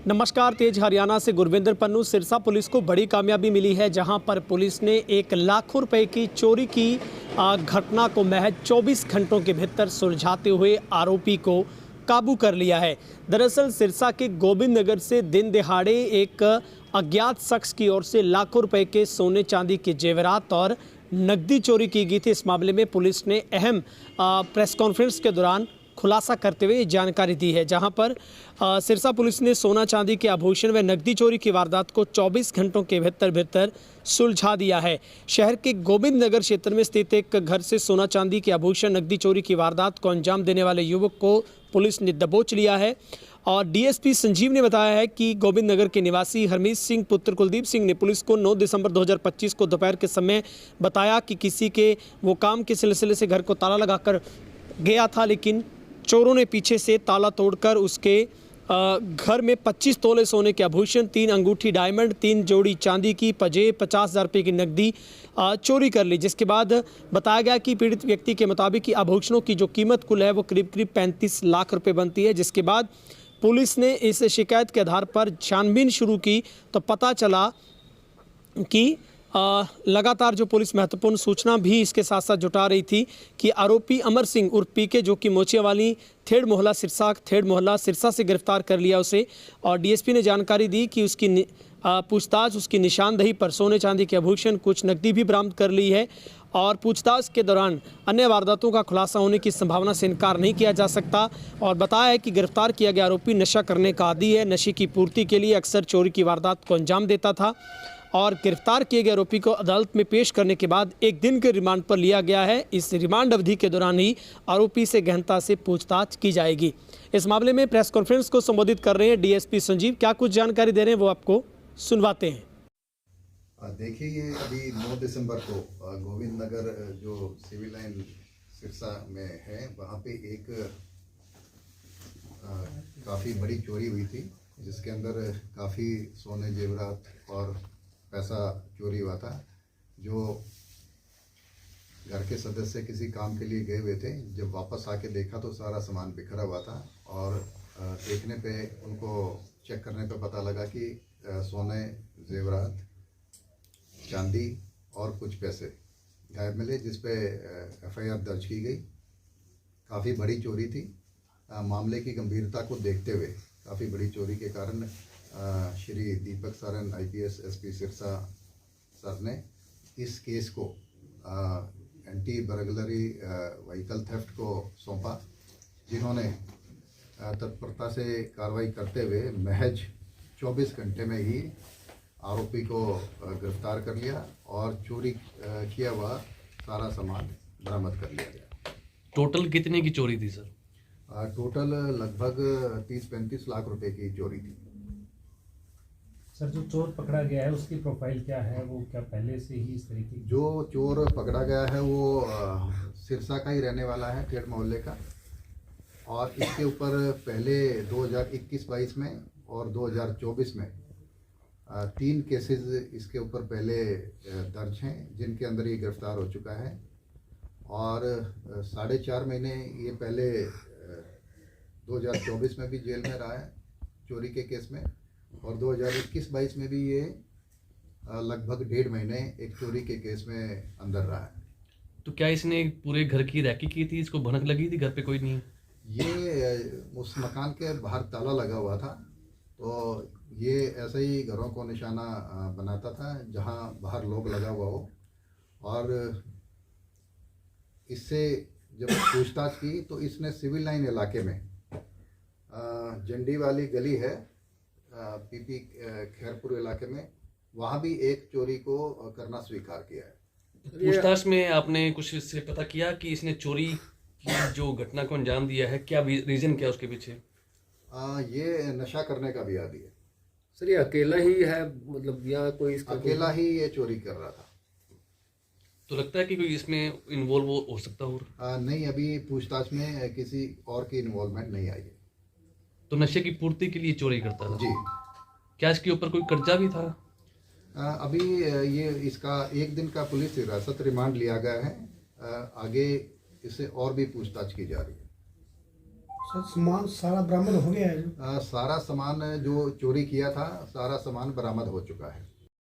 नमस्कार। तेज हरियाणा से गुरविंदर पन्नू। सिरसा पुलिस को बड़ी कामयाबी मिली है, जहां पर पुलिस ने एक लाखों रुपए की चोरी की घटना को महज 24 घंटों के भीतर सुलझाते हुए आरोपी को काबू कर लिया है। दरअसल सिरसा के गोविंद नगर से दिन दिहाड़े एक अज्ञात शख्स की ओर से लाखों रुपए के सोने चांदी के जेवरात और नकदी चोरी की गई थी। इस मामले में पुलिस ने अहम प्रेस कॉन्फ्रेंस के दौरान खुलासा करते हुए जानकारी दी है, जहां पर सिरसा पुलिस ने सोना चांदी के आभूषण व नकदी चोरी की वारदात को 24 घंटों के भीतर सुलझा दिया है। शहर के गोविंद नगर क्षेत्र में स्थित एक घर से सोना चांदी के आभूषण नकदी चोरी की वारदात को अंजाम देने वाले युवक को पुलिस ने दबोच लिया है। और डीएसपी संजीव ने बताया है कि गोविंद नगर के निवासी हरमीत सिंह पुत्र कुलदीप सिंह ने पुलिस को 9 दिसंबर 2025 को दोपहर के समय बताया कि किसी के वो काम के सिलसिले से घर को ताला लगाकर गया था, लेकिन चोरों ने पीछे से ताला तोड़कर उसके घर में 25 तोले सोने के आभूषण, 3 अंगूठी डायमंड, 3 जोड़ी चांदी की पजेब, 50,000 रुपये की नकदी चोरी कर ली। जिसके बाद बताया गया कि पीड़ित व्यक्ति के मुताबिक कि आभूषणों की जो कीमत कुल है वो करीब 35 लाख रुपए बनती है। जिसके बाद पुलिस ने इस शिकायत के आधार पर छानबीन शुरू की तो पता चला कि लगातार जो पुलिस महत्वपूर्ण सूचना भी इसके साथ साथ जुटा रही थी कि आरोपी अमर सिंह उर्फ पीके, जो कि मोचियावाली थेड़ मोहल्ला सिरसा से गिरफ्तार कर लिया उसे। और डीएसपी ने जानकारी दी कि उसकी पूछताछ, उसकी निशानदेही पर सोने चांदी के आभूषण, कुछ नकदी भी बरामद कर ली है। और पूछताछ के दौरान अन्य वारदातों का खुलासा होने की संभावना से इनकार नहीं किया जा सकता। और बताया है कि गिरफ्तार किया गया आरोपी नशा करने का आदी है। नशे की पूर्ति के लिए अक्सर चोरी की वारदात को अंजाम देता था। और गिरफ्तार किए गए आरोपी को अदालत में पेश करने के बाद 1 दिन के रिमांड पर लिया गया है। इस रिमांड अवधि के दौरान ही आरोपी से गहनता से पूछताछ की जाएगी। इस मामले में प्रेस कॉन्फ्रेंस को संबोधित कर रहे हैं डीएसपी संजीव। क्या कुछ जानकारी दे रहे हैं वो आपको सुनवाते हैं। देखिए, ये अभी 9 दिसंबर को गोविंद नगर जो सिविल लाइन सिरसा में है, वहाँ पे एक काफ़ी बड़ी चोरी हुई थी, जिसके अंदर काफ़ी सोने जेवरात और पैसा चोरी हुआ था। जो घर के सदस्य किसी काम के लिए गए हुए थे, जब वापस आके देखा तो सारा सामान बिखरा हुआ था। और देखने पे उनको चेक करने पे पता लगा कि सोने, जेवरात, चांदी और कुछ पैसे गायब मिले, जिस पे एफआईआर दर्ज की गई। काफ़ी बड़ी चोरी थी। मामले की गंभीरता को देखते हुए काफ़ी बड़ी चोरी के कारण Shri Deepak Saran IPS SP Sirsa sir ने इस केस को एंटी बर्गलरी व्हीकल थेफ्ट को सौंपा, जिन्होंने तत्परता से कार्रवाई करते हुए महज 24 घंटे में ही आरोपी को गिरफ्तार कर लिया और चोरी किया हुआ सारा सामान बरामद कर लिया गया। टोटल कितने की चोरी थी सर? टोटल लगभग 30-35 लाख रुपए की चोरी थी। सर, जो चोर पकड़ा गया है उसकी प्रोफाइल क्या है? वो क्या पहले से ही इस तरीके जो चोर पकड़ा गया है वो सिरसा का ही रहने वाला है, थेड़ मोहल्ले का। और इसके ऊपर पहले 2021-22 में और 2024 में 3 केसेस इसके ऊपर पहले दर्ज हैं, जिनके अंदर ये गिरफ्तार हो चुका है। और 4.5 महीने ये पहले 2024 में भी जेल में रहा है चोरी के केस में, और 2021-22 में भी ये लगभग 1.5 महीने एक चोरी के केस में अंदर रहा है। तो क्या इसने पूरे घर की रैकी की थी? इसको भनक लगी थी घर पे कोई नहीं? ये उस मकान के बाहर ताला लगा हुआ था, तो ये ऐसे ही घरों को निशाना बनाता था जहां बाहर लोग लगा हुआ हो। और इससे जब पूछताछ की तो इसने सिविल लाइन इलाके में झंडी वाली गली है, पीपी खैरपुर इलाके में, वहाँ भी एक चोरी को करना स्वीकार किया है। पूछताछ में आपने कुछ इससे पता किया कि इसने चोरी की जो घटना को अंजाम दिया है, क्या रीजन क्या उसके पीछे? ये नशा करने का भी आदी है। सर, ये अकेला ही है, मतलब या कोई इसका अकेला ही ये चोरी कर रहा था? तो लगता है कि कोई इसमें इन्वॉल्व हो सकता हो? नहीं, अभी पूछताछ में किसी और की इन्वॉल्वमेंट नहीं आई है। तो नशे की पूर्ति के लिए चोरी करता था जी। क्या इसके ऊपर कोई कर्जा भी था? अभी ये इसका 1 दिन का पुलिस हिरासत रिमांड लिया गया है। आगे इससे और भी पूछताछ की जा रही है। सर सामान सारा बरामद हो गया है जो सारा सामान जो चोरी किया था सारा सामान बरामद हो चुका है।